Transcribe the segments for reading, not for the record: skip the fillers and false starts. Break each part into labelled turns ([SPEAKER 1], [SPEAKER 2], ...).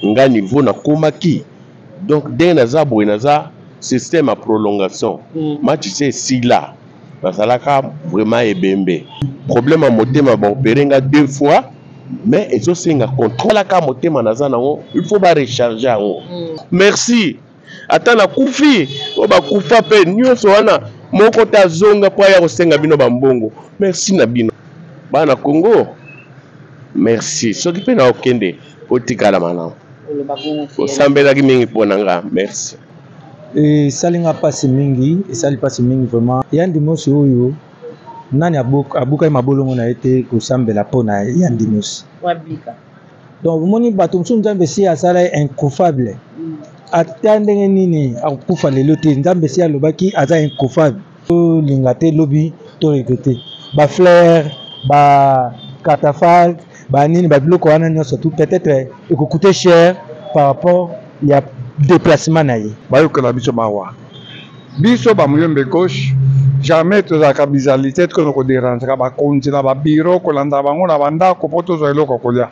[SPEAKER 1] nga niveau na komaki. Donc dès naza boy naza système à prolongation. Match c'est si là. Basalaka vraiment ebembe. Problème à motema ba opérer nga 2 fois. Mais ils ont un contrôle la motema naza nango, il faut ba recharger yango. Merci. Ata na kufi, o ba kufa pe nyonso wana moko ta zonga po ya kosenga bino bambongo. Merci na bino. Bana Congo. Merci. Soki pe na okende otikala mana. O sambela ki mingi ponanga. Merci.
[SPEAKER 2] Et salinga pasi mingi, et sali pasi mingi vraiment. Yandimosi oyo nani abuka mabolongo na été ko sambela pona Yandimosi. Wabika. Donc moni bato msu nzambe si asala incoufable. Atandenge nini akufa lelo te nzambe si alobaki aza incoufable. To lingate lobi to regretter. Ba fleur, ba catafalque, ba nini ba biloko wana nyonso tout peut-être il coûter cher par rapport il y a déplacement naïe.
[SPEAKER 3] Bayokola biso mawa. Biso ba muyembe gauche jamais tozaka bizalité que nous dérange ba konti na ba bureau ko landa bango na banda ko poto zo eloko kolia.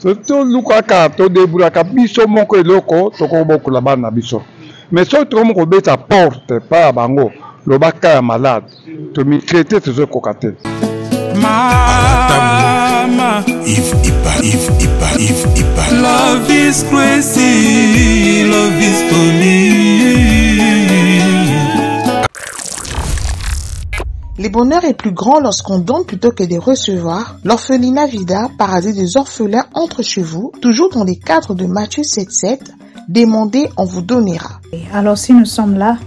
[SPEAKER 3] To lukaka to debulaka biso moko eloko to ko bokola bana biso. Mais so to mo ko beta porte pa bango lo baka malade. To mi traiter to ko kate.
[SPEAKER 4] Mama, if love is crazy, love is funny.
[SPEAKER 5] Le bonheur est plus grand lorsqu'on donne plutôt que de recevoir. L'orphelinat Vida, paradis des orphelins, entre chez vous, toujours dans les cadres de Matthieu 7,7. Demandez, on vous donnera.
[SPEAKER 6] Alors si nous sommes là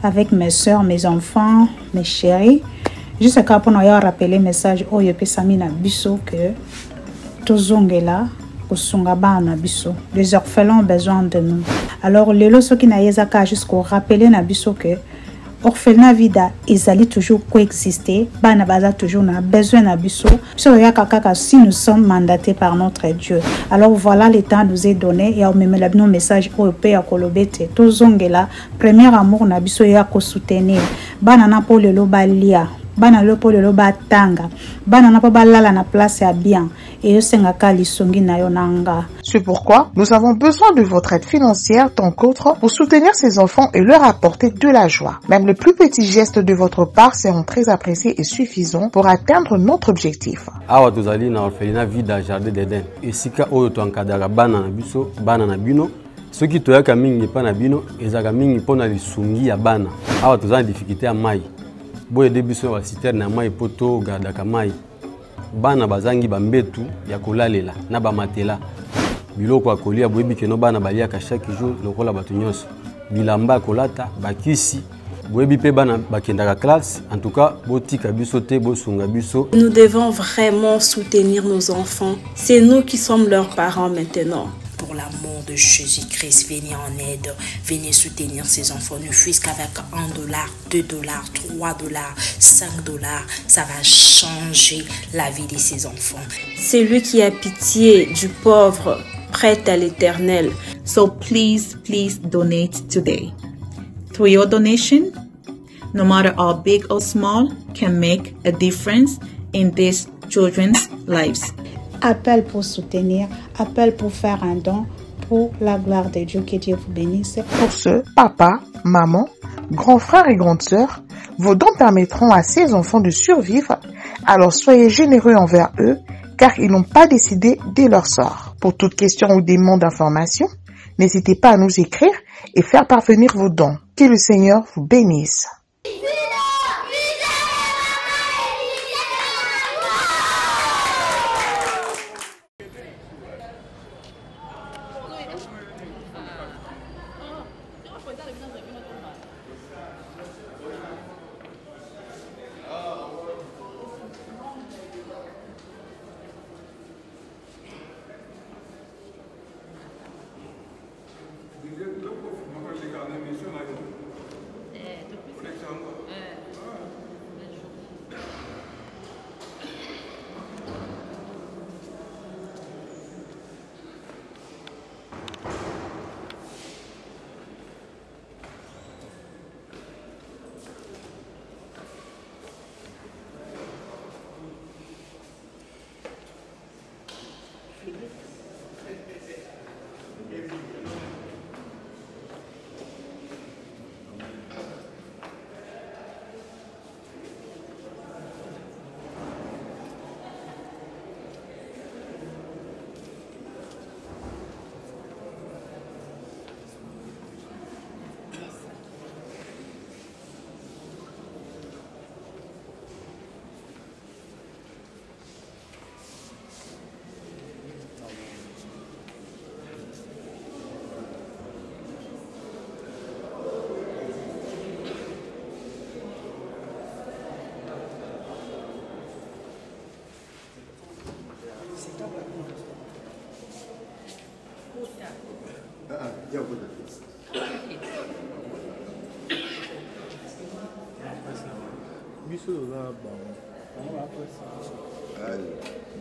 [SPEAKER 6] avec mes soeurs, mes enfants, mes chéris, juste pour nous rappeler le message au Samina Bisso que tous là biso. Les orphelins ont besoin de nous. Alors les lois qui n'a jusqu'au rappeler na biso que orphelinat Vida ils allaient toujours coexister. Bana baza toujours na besoin na biso. Si nous sommes mandatés par notre Dieu. Alors voilà le temps nous est donné et on met nos messages au pays à kolobete. Tous là premier amour na biso ya ko soutenir. Bana na po le lobalia. Bana lopo le loba tanga. Bana na po balala na place ya bien. Et yosengaka lisongi na yonanga.
[SPEAKER 5] C'est pourquoi nous avons besoin de votre aide financière tant qu'autre pour soutenir ces enfants et leur apporter de la joie. Même le plus petit geste de votre part seront très appréciés et suffisants pour atteindre notre objectif.
[SPEAKER 7] Awa tozali na orphelinat Vida Jardin d'Eden. Esika oyo to encadra bana na biso, bana na bino. Soki toyaka mingi pa na bino, ezaka mingi pona lisungi ya bana. Awa tozali difficulté ya mai. Boye de biso wa citerne na mai poto gardaka mai. Bana bazangi bambetu ya kolalela na bamatela. Biloko akolia boyebi keno bana baliaka chaque jour lokola bato nyonso. Bilamba kolata bakisi boyebi pe bana bakendaka classe. En tout cas, botika biso te bosunga biso.
[SPEAKER 8] Nous devons vraiment soutenir nos enfants. C'est nous qui sommes leurs parents maintenant.
[SPEAKER 9] Pour l'amour de Jésus-Christ, venez en aide, venez soutenir ces enfants, ne fût-ce qu'avec $1, $2, $3, $5, ça va changer la vie de ces enfants.
[SPEAKER 8] C'est lui qui a pitié du pauvre, prête à l'éternel.
[SPEAKER 10] So please donate today. Through your donation, no matter how big or small, can make a difference in these children's lives.
[SPEAKER 6] Appel pour soutenir, appel pour faire un don pour la gloire de Dieu. Que Dieu vous bénisse.
[SPEAKER 5] Pour ce, papa, maman, grands frères et grandes sœurs, vos dons permettront à ces enfants de survivre. Alors soyez généreux envers eux, car ils n'ont pas décidé de leur sort. Pour toute question ou demande d'information, n'hésitez pas à nous écrire et faire parvenir vos dons. Que le Seigneur vous bénisse.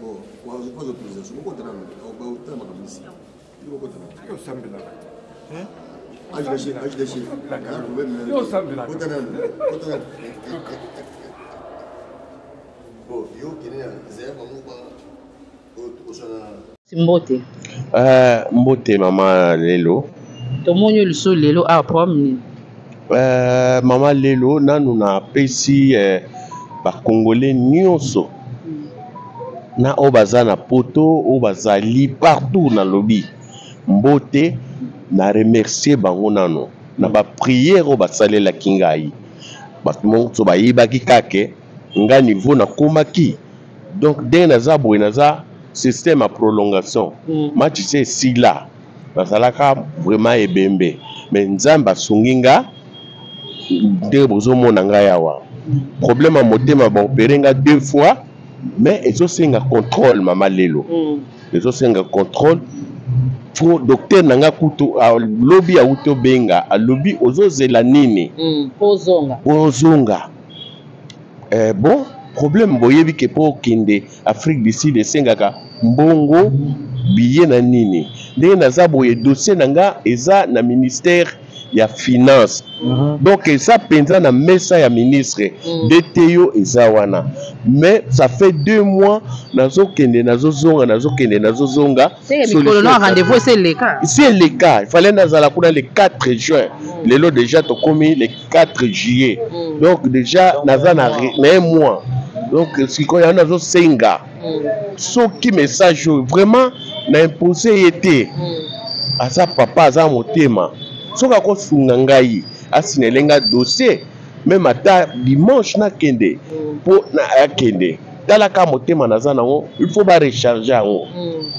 [SPEAKER 11] Bon, je pose l'autorisation. Je
[SPEAKER 12] Mbote.
[SPEAKER 1] Mbote mama lelo.
[SPEAKER 12] Tomonyo liso lelo a pomme.
[SPEAKER 1] Mama lelo nanu na pesi ba Congolais nyonso. Na obaza na poto obazali partout na lobby. Mbote na remercier bango nanu na ba prière obasalela kingai. Bato monso ba yibaki kake nga niveau na komaki. Donc dès naza boy naza système à prolongation. Match c'est si là. Bazalaka vraiment ebembe. Mais nzamba sunginga de bozo mona nga yawa. Problème à motema ba opérer nga 2 fois mais ils ont un contrôle mama lelo. Ils ont un contrôle. Pour docteur nanga kuto lobby a uto benga a lobby ozo zela nini. Ozonga. Bon problème boyebi ke po kinde Afrique du Sud esengaka mbongo billet na nini. Ndenge naza boye dossier nanga eza na ministère ya finance. Donc ça penza na mesa ya ministre DTO eza wana. Mais ça fait 2 mois nazo kende nazo zonga.
[SPEAKER 12] C'est le rendez-vous c'est le cas.
[SPEAKER 1] C'est le cas. Il fallait nazala kuna le 4 juin. Lelo déjà to komi le 4 juillet. Donc déjà naza na 1 mois. Donc si ko ya nazo senga. So qui message vraiment na imposé été. Asa papa asa motema. Soka ko sunga ngai asinelenga dossier même ata dimanche na kende po na akende tala ka motema naza nango il faut ba recharger yango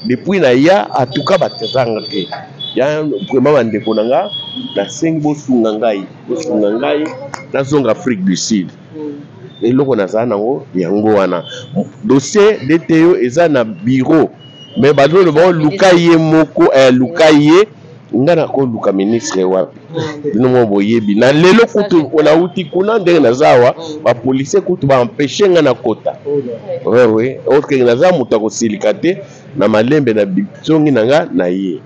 [SPEAKER 1] depuis na ya atuka batezanga ke ya vraiment bandeko nanga na sengi bo sunga ngai na zonga Afrique du Sud eloko naza nango yango wana dossier DTO eza na bureau mais bazo le bon lukaye moko lukaye ngana ko luka ministre wapi bino mo boyebi na lelo kutu ona uti kuna ndenge nazawa ba police kutu ba empêcher ngana kota oui autre que naza muta ko silikate na malembe na bitongi nanga na ye.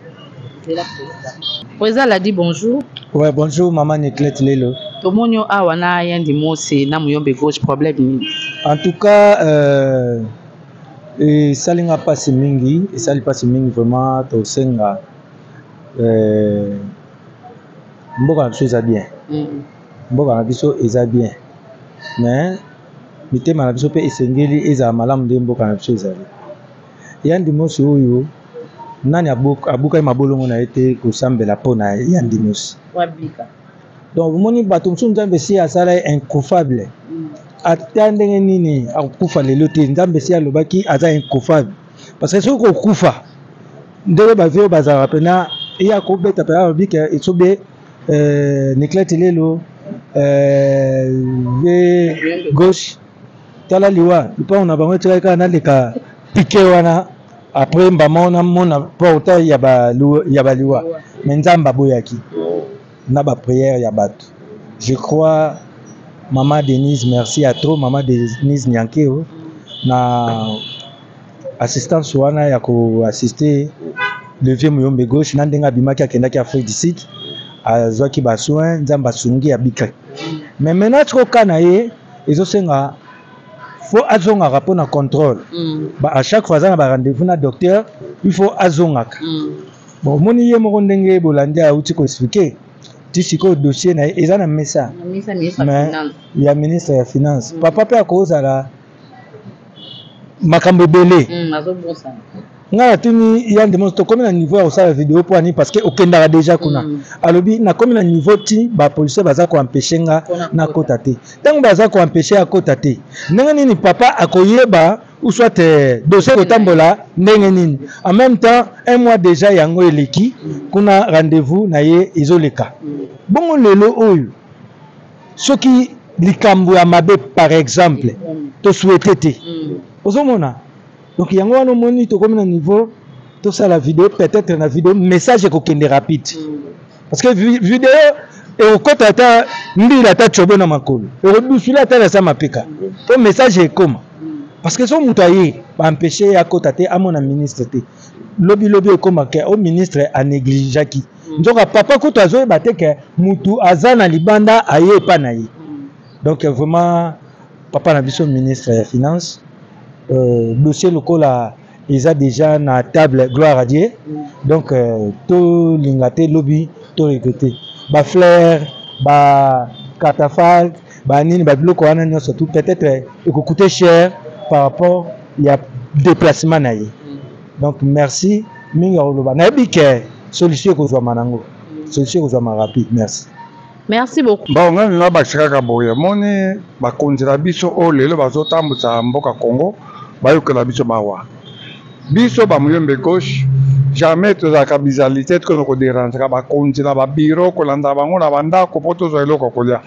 [SPEAKER 12] Président a dit bonjour.
[SPEAKER 2] Ouais, bonjour maman Niclette lelo.
[SPEAKER 12] Tomonyo awana yandi mose na muyombe gauche problème.
[SPEAKER 2] En tout cas et salinga pasi mingi, et sali pasi mingi vraiment to senga mboka na biso eza bien. Mboka na biso eza bien. Mais mitema na biso pe esengeli eza malamu de mboka na biso ezali. Yandi mosi oyo nani abuka mabolongo na ete kosambela pona yandi mosi.
[SPEAKER 12] Wabika.
[SPEAKER 2] Donc moni bato mso nzambe si asala incoupable. Ata ndenge nini akufa lelo te nzambe si alobaki aza incoupable. Parce que soki okufa ndenge bavio bazala pena iya ko beta pa bika esobe Niclette lelo ve gauche tala liwa ipa on a bango tika na leka piqué wana après mbamona mona porta ya ba liwa mais nzamba boyaki na ba prière ya bato. Je crois maman Denise merci à trop maman Denise Nyankeo na assistance wana ya ko assister le vieux Muyombe gauche na ndenga bimaki akendaki Afrique du Sud azwaki ba soin nzamba sungi ya bika. Mais maintenant trop kana ye ezosenga faut azonga rapport na contrôle. Ba à chaque fois za ba rendez-vous na docteur il faut azonga. Bon moni ye moko ndenge bolandi a uti ko expliquer tisiko dossier na eza na mesa. Ya ministre ya finance. Papa pe akozala makambo belé. Nga tuni yandi mo to comme na niveau ya osala vidéo pour ani parce que okendaka déjà kuna. Alobi na comme na niveau ti ba policier baza ko empêcher nga na kota te. Tango baza ko empêcher a kota te. Ndenge nini papa akoyeba ou soit dossier kotambola ndenge nini. En même temps, 1 mois déjà yango eleki kuna rendez-vous na ye ezoleka. Bongo lelo oyo soki likambo ya mabe par exemple to souhaiter te. Ozomona donc yango wana moni to comme na niveau tout ça la vidéo peut-être la vidéo message est rapide parce que vidéo et au côté ata ndila ta chobo na makolo et au dessous la ta ça mapeka ton message est comme parce que son mutaye ba empêcher à côté à mon ministre té lobby comme que au ministre a négligé qui nzoka papa ko tozo ba te que mutu azana libanda aye pa na ye donc vraiment papa na biso ministre des finances dossier local ils a déjà na table gloire à Dieu donc tout lingate lobby tout recruté ba fleur ba catafalque ba nini ba biloko wana nyonso tout peut-être coûter cher par rapport il y a déplacement na ye donc merci mingi oloba na bike solution ko zwa manango solution ko zwa rapide merci.
[SPEAKER 12] Merci beaucoup.
[SPEAKER 3] Bon, on a bakshaka boya moni bakonzela biso o lelo bazotambuza mboka Congo bayokela biso mawa. Biso ba muyembe gauche jamais tozaka bizalité ko ko déranger ba konzela ba bureau ko landa bango na banda ko poto zo eloko kolia.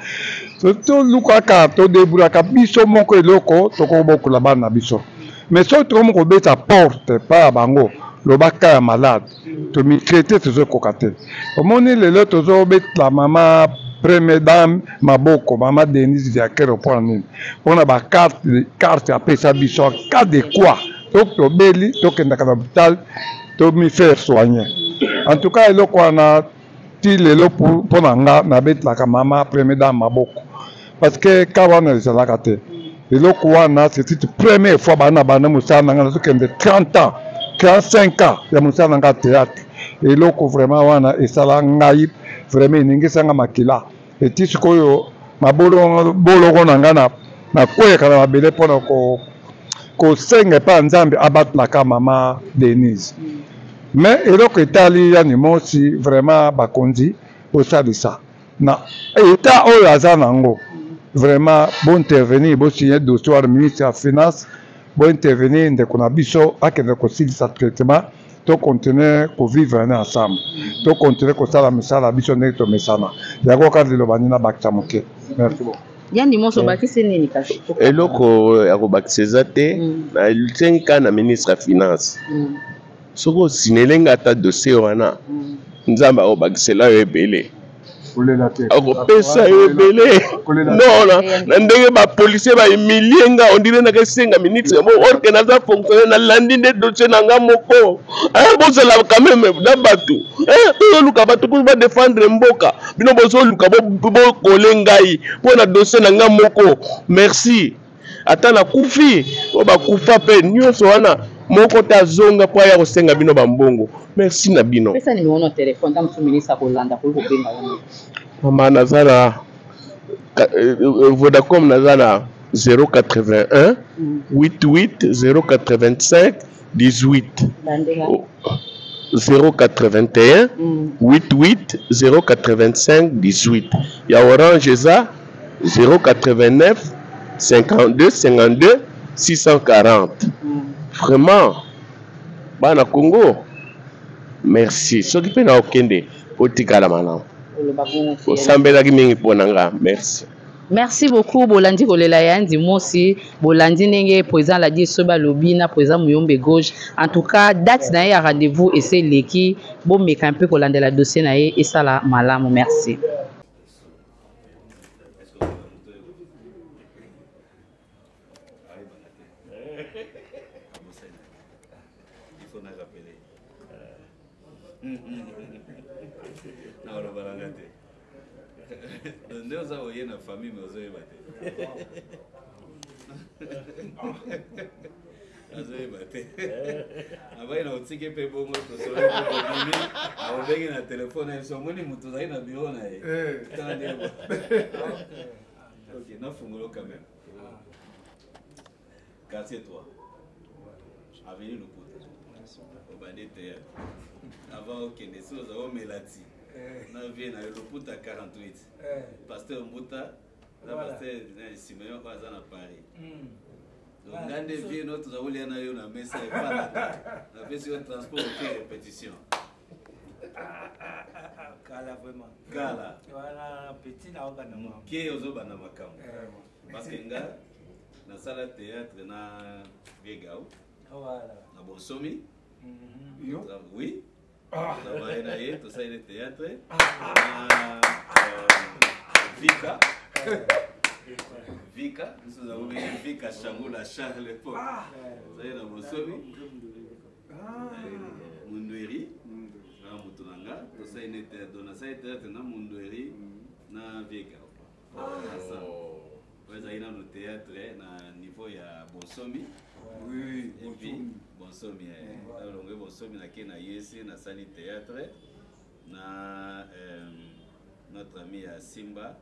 [SPEAKER 3] To luka ka to debura ka biso moko eloko to ko bokula bana biso. Mais so to mo ko beta porte pa bango lo baka ya malade. To mi traiter tozo kokate. Omoni lelo tozo bet la mama Première dame Maboko, maman Denise Diakero pour nini. On a ba carte après ça biso cas de quoi. Donc to beli to kenda ka l'hôpital to mi faire soigner. En tout cas eloko na ti lelo pour nanga na bet la ka maman première dame Maboko. Parce que kawana ezala kate. Eloko wana c'est la première fois bana musana nga to kende 30 ans, 45 ans ya musana nga théâtre. Eloko vraiment wana esala ngai vraiment ningisanga makila eti sikoyo mabolo boloko nanga na kweka na mabele pona ko senga pa nzambe abatlaka mama Denise mais eloko etali ya nimosi vraiment bakonzi osalisa na eta oyo aza nango vraiment bon intervenir bo signer dossier au ministre ya finance bon intervenir ndeko na biso akende ko silisa traitement to continuer ko vivre ensemble to continuer ko sala misala biso ndeko to mesana yako kadri lo banina bakta moke merci beaucoup
[SPEAKER 12] yani moso bakise nini kashi
[SPEAKER 1] eloko ya ko bakiseza te na lutenga na ministre ya finance soko sinelenga ta dossier wana nzamba o bakisela yo ebele akopesa yo ebele non na ndenge bapolisier bahumilie nga ondire na kesenga ministre mo orke naza fonctionnaire na landi nde dossier na nga moko bozala quand même na bato tozoluka bato mpo badefendre mboka bino bozoluka bokole ngai mpo na dossier na nga moko merci ata nakufi o bakufa mpe nyonso wana moko ta zonga po ya kosenga bino bambongo merci na bino
[SPEAKER 12] pesa ni mono telefone tam su ministre ko landa ko benga yo
[SPEAKER 1] mama nazala Vodacom nazala 081 88 085 18 081 88 085 18 ya Orange eza 089 52 52 640 vraiment bana Congo merci soki pe na okende otikala malamu osambelaki mingi mpo na nga merci.
[SPEAKER 12] Merci beaucoup bolandi kolela yandi mosi bolandi ndenge président la dit soba lobby na président Muyombe gauche en tout cas date na ya rendez-vous et c'est leki bon meka un peu kolanda la dossier na et ça la malamu merci.
[SPEAKER 13] Ndio za oye na famille mezoe bate. Azoe bate. Abai na utike pe bongo to solo ko mimi, awobenge na telefone so moni mutu za ina bureau na ye. Tana ndio. OK, na fungulo quand même. Quartier 3. Avenue Loputa. Au bandé théâtre. Avant OK, les choses au Melati. Na vie na Loputa 48. Pasteur Mbuta, la pasteur Simeon kwa za na Paris. Donc ngande vie no tuzawulia na yo na mesa e pala. Na pesi yo transport au répétition.
[SPEAKER 14] Kala vraiment.
[SPEAKER 13] Kala.
[SPEAKER 14] Wana petit na oka na mwa.
[SPEAKER 13] Ke ozoba na makambo. Parce que nga na sala théâtre na Vegao.
[SPEAKER 14] Voilà.
[SPEAKER 13] Na Bonsomi. Oui. Travailler tout ça, il est théâtre. Vika, nous avons vu Vika Changoula Charles Paul. Vous savez, dans Bosomi, Mundoueri, dans Moutoulanga, tout ça, il était dans ça, il était dans Mundoueri, dans Vika. Vous avez dans le théâtre, au niveau de Bosomi. Oui, et puis, Bosomi. Alors, Bosomi, il y a ici, dans la salle de théâtre, notre ami Simba.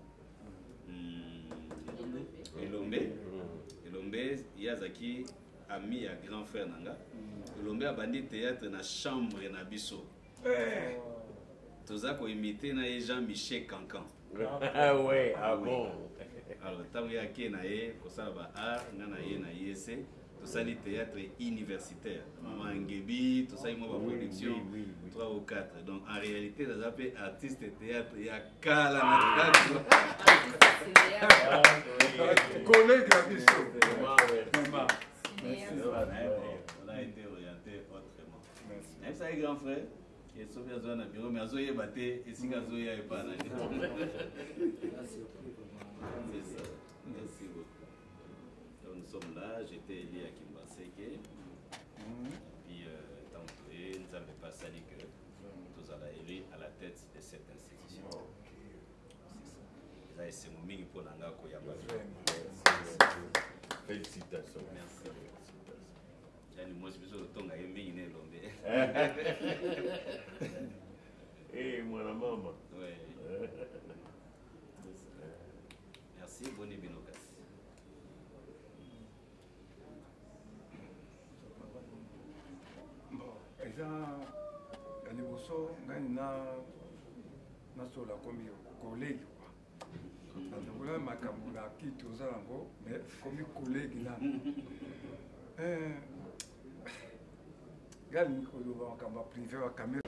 [SPEAKER 13] Elombe Yazaki ami à grand frère nanga. Elombe a bandi théâtre na chambre na biso. Toza ko imiter na Jean-Michel Cancan.
[SPEAKER 1] Ah ouais, ah bon.
[SPEAKER 13] Alors tant ya ke na ye ko sala ba art na ye na yese. Tout ça les théâtres universitaires. Maman Ngebi, tout ça ils m'ont production 3 ou 4. Donc en réalité, les appels artistes et théâtre, il y a qu'à la
[SPEAKER 3] collègue à
[SPEAKER 13] on a été orienté autrement. Même ça, les grands frères, ils sont bien dans le bureau, mais ils ont battu et si ils ont pas. C'est ça. Merci beaucoup. Nous sommes là, j'étais élu à Kimbaseke. Puis, tant que nous n'avons pas sali que nous allons élu à la tête de cette institution. C'est ça. C'est mon mini pour l'anga Koyamba.
[SPEAKER 1] Félicitations.
[SPEAKER 13] Merci. Moi, je suis le temps à aimer une lombe.
[SPEAKER 1] Et moi, la maman.
[SPEAKER 13] Oui. Merci, bonne binokas.
[SPEAKER 3] eza ya liboso ngai nasola komi kolegi nazokola makambo na kiti oza yango mais komi kolegi nano ngai alingi koloba makambo ya privé ya camera.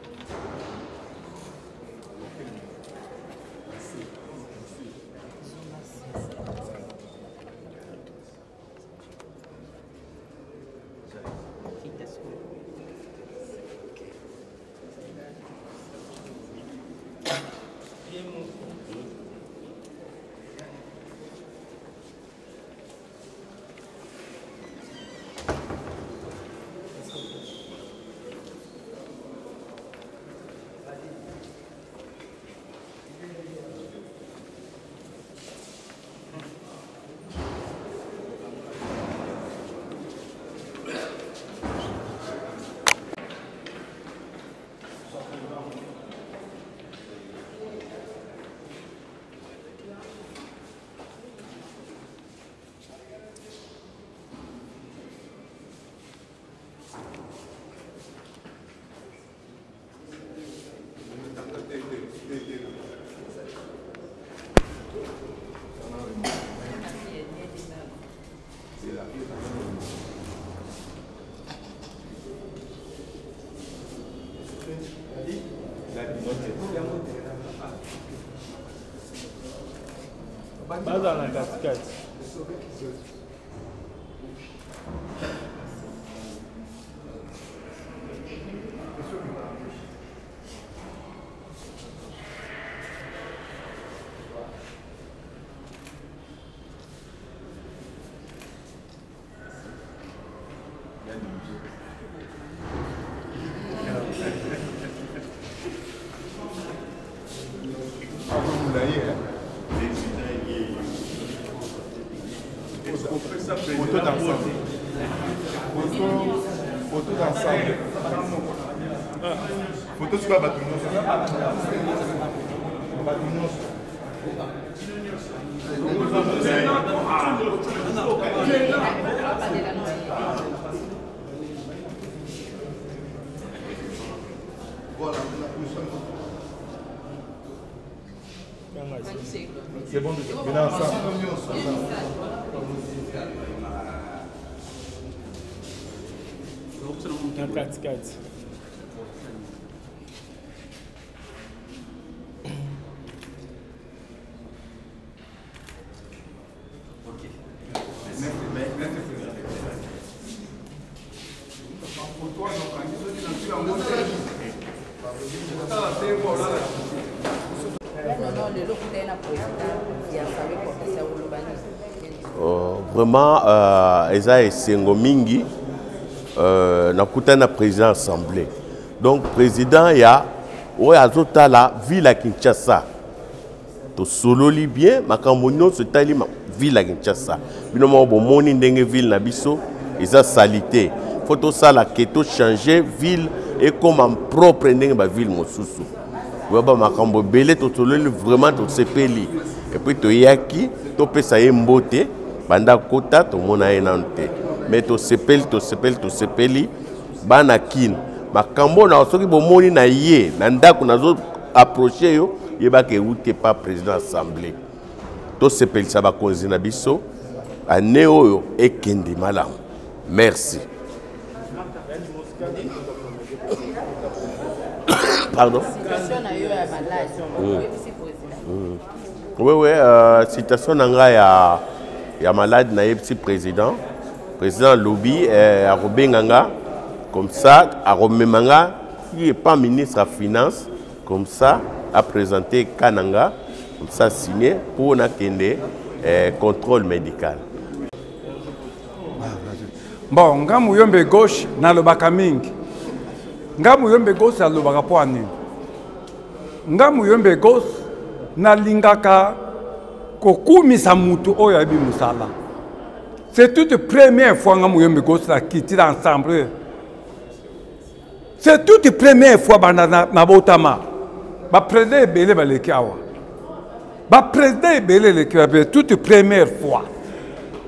[SPEAKER 2] Baza na katikati.
[SPEAKER 3] Photo d'ensemble. Photo d'ensemble. Photo sur la bâtiment. Voilà, c'est bon de venir ensemble. Na katikati. Okay.
[SPEAKER 1] Vraiment, eza esengo mingi nakutana président assemblée. Donc président ya oyo azotala ville ya Kinshasa. To sololi bien makambo nyonso etali ville ya Kinshasa. Bino mo bomoni ndenge ville na biso eza salité. Faut tosala ke to changer ville et comme propre ndenge ba ville mosusu. Waba makambo belé to sololi vraiment to sepeli. Et puis to yaki to pesa ye mbote banda kota to mona ye nante. Mais to sepeli bana kin. Makambo na soki bomoni na ye na ndako nazo approcher yo yeba ke outé pas président assemblée. To sepeli sa ba konzi na biso ane oyo ekende malamu. Merci. Pardon? Oui, citation nanga ya malade na yepsi président lobby a robenganga comme ça a romemanga qui est pas ministre à finance comme ça a présenté kananga comme ça signé pour na kende contrôle médical.
[SPEAKER 3] Bon, ngamu yombe gauche na lobaka mingi. Ngamu yombe gauche na lobaka po anini. Ngamu yombe gauche na lingaka kokumisa mutu oyo abi musala. C'est toute première fois ngamu yombe gauche na kiti ensemble. C'est toute première fois na botama. Ba président belé baleki awa. Ba président belé leki awa toute première fois.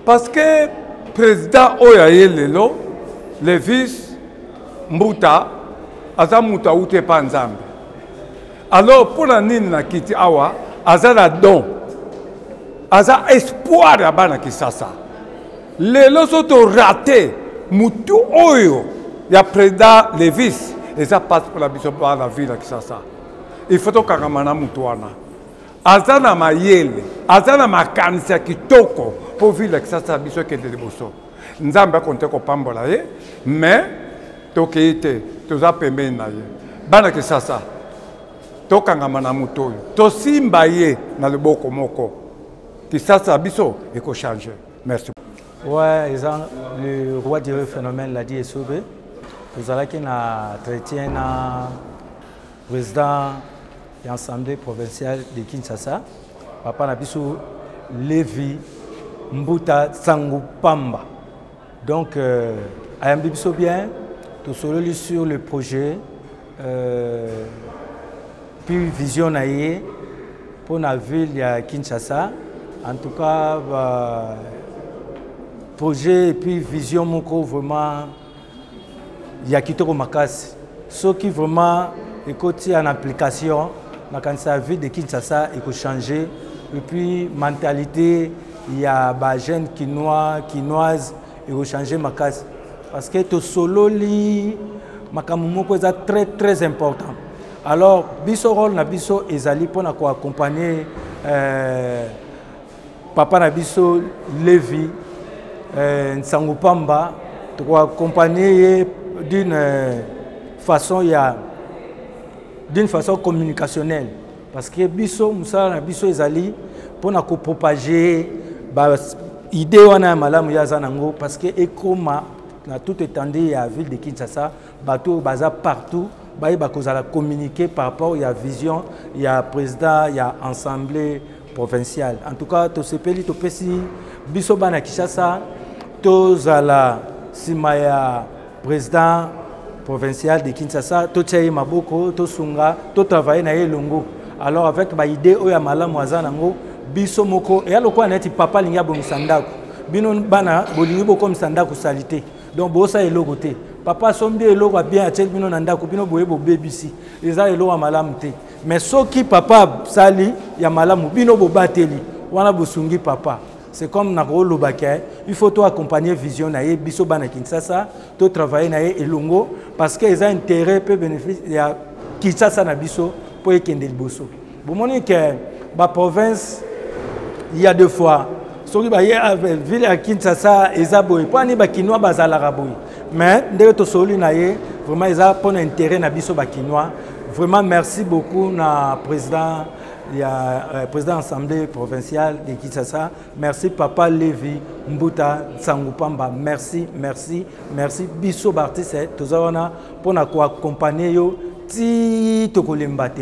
[SPEAKER 3] Parce que président Oyaye Lelo, le vice Mbuta, aza Mbuta ute pa nzambe. Alors pour la nini na kiti awa, aza la don, aza espoir ya bana Kisasa. Lelo soto raté, mutu oyo, ya président le vice, et ça passe pour la biso par la ville à Kisasa. Il faut que kamana mutuana. Azana mayele, azana makanisa kitoko pour vivre Kisasa biso kende liboso. Nzamba konte ko pambola ye, mais tokeite toza pembeni na ye. Bana Kisasa tokangama na mutoyo. Tosimba ye na liboko moko. Kisasa biso eko changer. Merci.
[SPEAKER 2] Ouais, le roi du phénomène l'a dit et sauvé. Vous allez qu'il a traité un président de l'Assemblée provinciale de Kinshasa. Papa Nabiso Lévi Mbuta Tsangupamba. Donc, Ayambi Biso bien, tout seul sur le projet, puis vision pour la ville de Kinshasa. En tout cas, projet et puis vision moko vraiment il y a Kitoko Makasi. Ce qui vraiment est en application, dans la ville de Kinshasa, il faut changer. Et puis, mentalité, il y a des jeunes quinoises, il faut changer Makasi. Parce que tout solo, Makamumoko est très très important. Alors, biso rôle na biso ezali pour accompagner Papa Nabiso Lévi Nsangupamba pour accompagner d'une façon communicationnelle. Parce que biso musala na biso ezali pour na propager idée wana malamu ya zanango parce que ekoma na tout étendue ya ville de Kinshasa bato baza partout ba kozala communiquer par rapport à la vision il y a président il y a assemblée provinciale. En tout cas to sepeli to pesi biso bana Kinshasa to zala simaya président provincial de Kinshasa, tout tchaï maboko, tout sunga, tout travailler na yelongo. Alors avec ma idée oya malamu azanango, biso moko et aloko aneti papa linga bo msandako. Bino bana bolingi bo comme sandako salité. Donc bosa eloko te. Papa sombi eloko bien atel bino nandako bino boye bo BBC. Eza eloko malamu te. Mais soki papa sali ya malamu bino bo bateli. Wana bo sungi papa. C'est comme Nakolo Baké, il faut tout accompagner vision naie biso bana Kinshasa, tout travailler naie elongo parce qu'ils ont intérêt peu bénéfice il y a Kinshasa na biso pour ekende liboso. Vous montrez que la province il y a deux fois soki ba ya ville à Kinshasa ezaboy pas ni ba kinois bazala raboy mais ndeko to soli naie vraiment ils ont pour intérêt na biso ba kinois Vraiment, merci beaucoup na président. Il y a président de l'Assemblée provinciale de Kinshasa. Merci Papa Lévi Mbuta Sangupamba. Merci, merci, merci. Bisso Bartis, Tozawana, pour nous accompagner.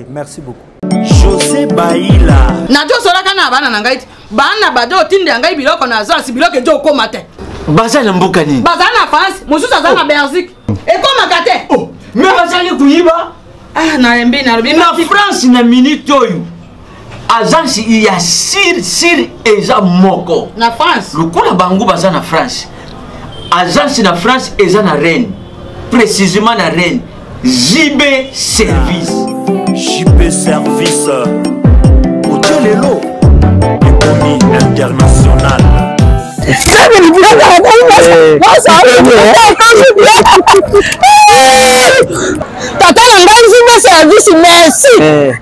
[SPEAKER 2] Merci beaucoup.
[SPEAKER 15] José Baïla.
[SPEAKER 16] Najo Solaka na bana nangai. Bana bado tinde ngai biloko na za si biloko jo komate.
[SPEAKER 15] Bazana mbokani.
[SPEAKER 16] Bazana France, mususa za na Belgique. Et comme makate.
[SPEAKER 15] Oh, mais bazali kuyiba.
[SPEAKER 16] Ah na mbi na lobi.
[SPEAKER 15] Na France na minute oyo. Agence il y a sir eza moko.
[SPEAKER 16] Na France.
[SPEAKER 15] Lokola bangu baza na France. Agence na France eza na Rennes. Précisément na Rennes. JB Service.
[SPEAKER 17] JB Service. Otelelo. Économie internationale.
[SPEAKER 18] Tata ngai JB Service merci.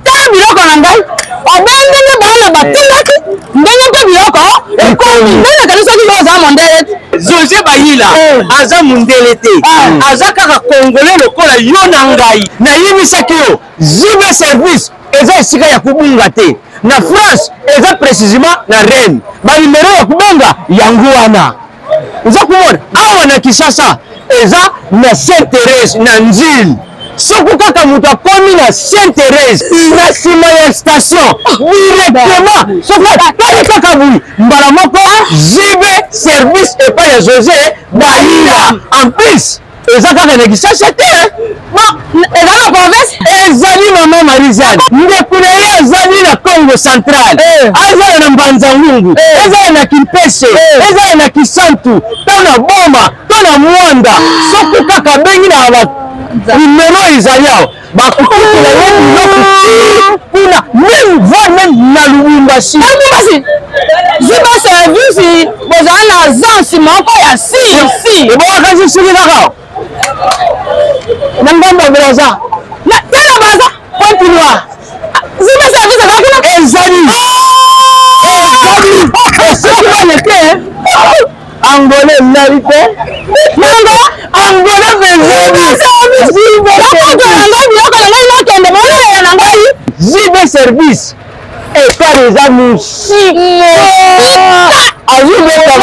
[SPEAKER 18] Ta biloko ngai. Obendenge bana batindaki. Ndenge pe biloko. Ekomi. Ndenge kanisa ki za mondele.
[SPEAKER 15] José Baïla. Aza mondele te. Aza kaka congolais lokola yo na ngai. Na yimisaki yo. JB Service eza esika ya kubunga te. Na France eza précisément na Rennes. Ba numéro ya kubenga yango wana. Uza kumona awa na Kinshasa eza na Sainte-Thérèse na Nzil. Soko kaka mutu akomi na Sainte-Thérèse na sima ya station directement soko kali kaka bui mbala moko JB Service epai ya José Baïla. En plus eza kaka na Kinshasa te.
[SPEAKER 18] Eza na province
[SPEAKER 15] ezali mama Marizane ndekuna ye ezali na Congo Central ezali na Mbanza-Ngungu ezali na Kimpese ezali na Kisantu to na Boma to na Mwanda soko kaka bengi na ba numéro ezali awa bakutula ye biloko kuna même na Lubumbashi.
[SPEAKER 18] JB Service bozala na agence moko ya si
[SPEAKER 15] ebowakasi soki kaka na ngambo braza
[SPEAKER 18] na tala baza
[SPEAKER 15] Pointe Noire.
[SPEAKER 18] JB Service ezali
[SPEAKER 15] ezali soki baneke angolais ezali te angolais JB Service ekare eza musiko azubeta